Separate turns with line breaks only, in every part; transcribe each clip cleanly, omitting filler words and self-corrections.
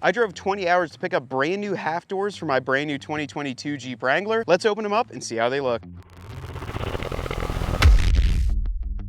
I drove 20 hours to pick up brand new half doors for my brand new 2022 Jeep Wrangler. Let's open them up and see how they look.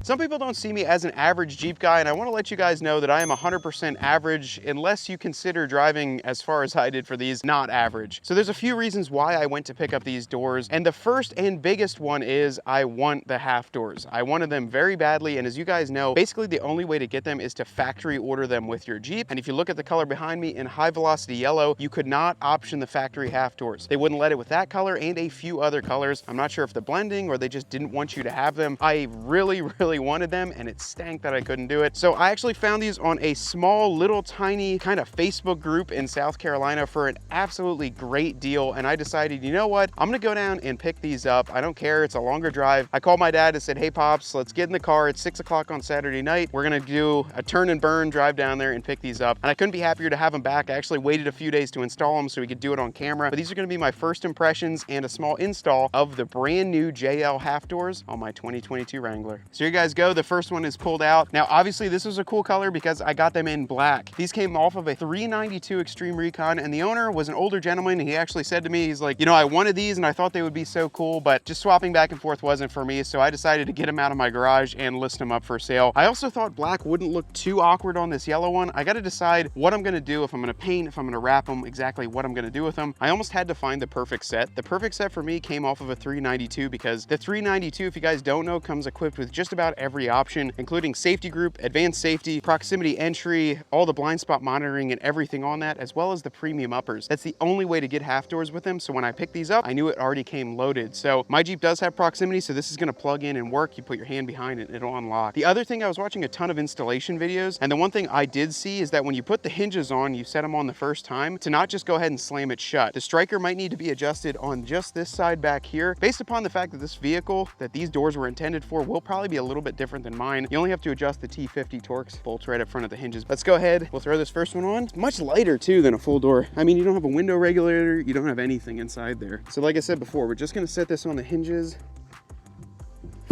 Some people don't see me as an average Jeep guy, and I want to let you guys know that I am 100% average unless you consider driving as far as I did for these not average. So there's a few reasons why I went to pick up these doors, and the first and biggest one is I want the half doors. I wanted them very badly, and as you guys know, basically the only way to get them is to factory order them with your Jeep. And if you look at the color behind me in high velocity yellow, you could not option the factory half doors. They wouldn't let it with that color and a few other colors. I'm not sure if the blending or they just didn't want you to have them. I really wanted them, and it stank that I couldn't do it. So I actually found these on a small little tiny kind of Facebook group in South Carolina for an absolutely great deal, and I decided, you know what, I'm gonna go down and pick these up. I don't care, it's a longer drive. I called my dad and said, hey Pops, let's get in the car. It's 6 o'clock on Saturday night. We're gonna do a turn and burn drive down there and pick these up. And I couldn't be happier to have them back. I actually waited a few days to install them so we could do it on camera, but these are gonna be my first impressions and a small install of the brand new JL half doors on my 2022 Wrangler. So here you guys go. The first one is pulled out. Now, obviously this was a cool color because I got them in black. These came off of a 392 Extreme Recon, and the owner was an older gentleman. He actually said to me, he's like, you know, I wanted these and I thought they would be so cool, but just swapping back and forth wasn't for me. So I decided to get them out of my garage and list them up for sale. I also thought black wouldn't look too awkward on this yellow one. I got to decide what I'm going to do, if I'm going to paint, if I'm going to wrap them, exactly what I'm going to do with them. I almost had to find the perfect set. The perfect set for me came off of a 392 because the 392, if you guys don't know, comes equipped with just about every option, including safety group, advanced safety, proximity entry, all the blind spot monitoring and everything on that, as well as the premium uppers. That's the only way to get half doors with them. So when I picked these up, I knew it already came loaded. So my Jeep does have proximity, so this is gonna plug in and work. You put your hand behind it and it'll unlock. The other thing, I was watching a ton of installation videos, and the one thing I did see is that when you put the hinges on, you set them on the first time, to not just go ahead and slam it shut. The striker might need to be adjusted on just this side back here. Based upon the fact that this vehicle that these doors were intended for will probably be a little bit different than mine. You only have to adjust the T50 Torx bolts right up front of the hinges. Let's go ahead. We'll throw this first one on. It's much lighter too than a full door. I mean, you don't have a window regulator. You don't have anything inside there. So like I said before, we're just gonna set this on the hinges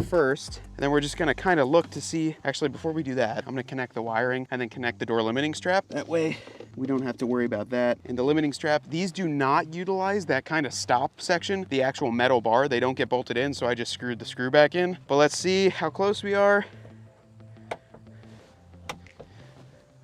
first, and then we're just gonna kind of look to see, actually before we do that, I'm gonna connect the wiring and then connect the door limiting strap. That way we don't have to worry about that. And the limiting strap, these do not utilize that kind of stop section, the actual metal bar. They don't get bolted in, so I just screwed the screw back in. But let's see how close we are.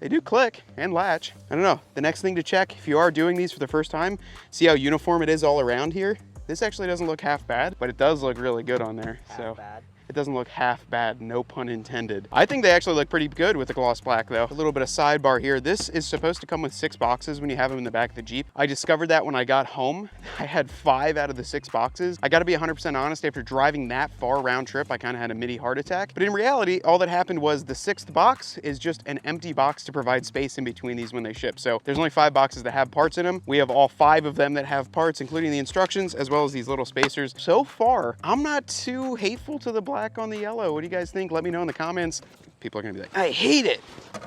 They do click and latch. I don't know. The next thing to check, if you are doing these for the first time, see how uniform it is all around here. This actually doesn't look half bad, but it does look really good on there. Half bad. It doesn't look half bad, no pun intended. I think they actually look pretty good with the gloss black though. A little bit of sidebar here. This is supposed to come with 6 boxes when you have them in the back of the Jeep. I discovered that when I got home. I had 5 out of the 6 boxes. I gotta be 100% honest, after driving that far round trip, I kinda had a mini heart attack. But in reality, all that happened was the 6th box is just an empty box to provide space in between these when they ship. So there's only 5 boxes that have parts in them. We have all 5 of them that have parts, including the instructions, as well as these little spacers. So far, I'm not too hateful to the black on the yellow. What do you guys think? Let me know in the comments. People are gonna be like, I hate it.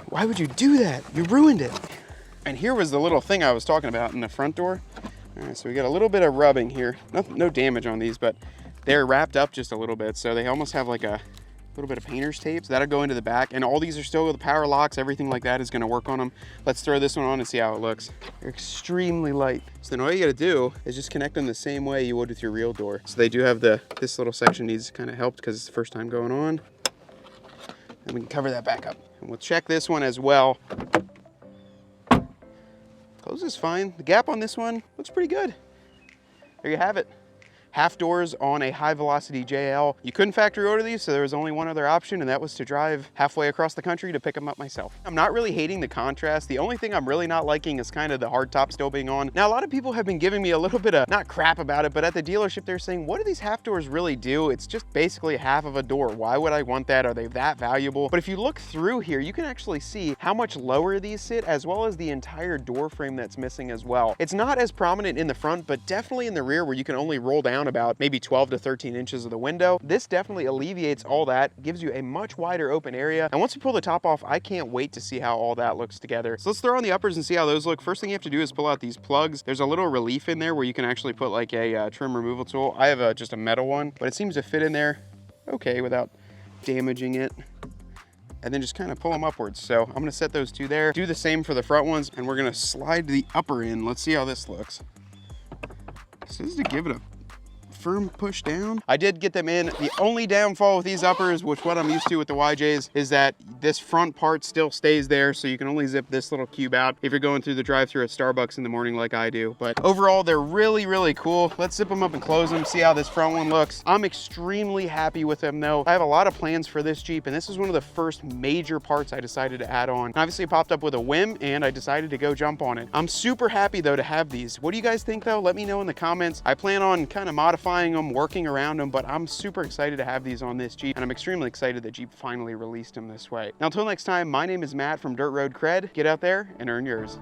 Why would you do that? You ruined it. And here was the little thing I was talking about in the front door. All right, so we got a little bit of rubbing here. No damage on these, but they're wrapped up just a little bit. So they almost have like a little bit of painter's tape. So that'll go into the back, and all these are still with the power locks. Everything like that is gonna work on them. Let's throw this one on and see how it looks. They're extremely light. So then all you gotta do is just connect them the same way you would with your real door. So they do have this little section needs kind of helped because it's the first time going on. And we can cover that back up. And we'll check this one as well. Closes fine. The gap on this one looks pretty good. There you have it. Half doors on a high velocity JL. You couldn't factory order these, so there was only one other option, and that was to drive halfway across the country to pick them up myself. I'm not really hating the contrast. The only thing I'm really not liking is kind of the hard top still being on. Now, a lot of people have been giving me a little bit of, not crap about it, but at the dealership, they're saying, what do these half doors really do? It's just basically half of a door. Why would I want that? Are they that valuable? But if you look through here, you can actually see how much lower these sit, as well as the entire door frame that's missing as well. It's not as prominent in the front, but definitely in the rear, where you can only roll down about maybe 12 to 13 inches of the window. This definitely alleviates all that, gives you a much wider open area. And once you pull the top off, I can't wait to see how all that looks together. So let's throw on the uppers and see how those look. First thing you have to do is pull out these plugs. There's a little relief in there where you can actually put like a trim removal tool. I have just a metal one, but it seems to fit in there okay without damaging it and then just kind of pull them upwards. So I'm gonna set those two there. Do the same for the front ones, and we're gonna slide the upper in. Let's see how this looks. It says to give it a firm push down. I did get them in. The only downfall with these uppers, which what I'm used to with the YJs, is that this front part still stays there, so you can only zip this little cube out if you're going through the drive-thru at Starbucks in the morning like I do. But overall, they're really, really cool. Let's zip them up and close them, see how this front one looks. I'm extremely happy with them though. I have a lot of plans for this Jeep, and this is one of the first major parts I decided to add on. And obviously it popped up with a whim, and I decided to go jump on it. I'm super happy though to have these. What do you guys think though? Let me know in the comments. I plan on kind of modifying them, working around them, but I'm super excited to have these on this Jeep, and I'm extremely excited that Jeep finally released them this way. Now until next time, my name is Matt from Dirt Road CRED. Get out there and earn yours.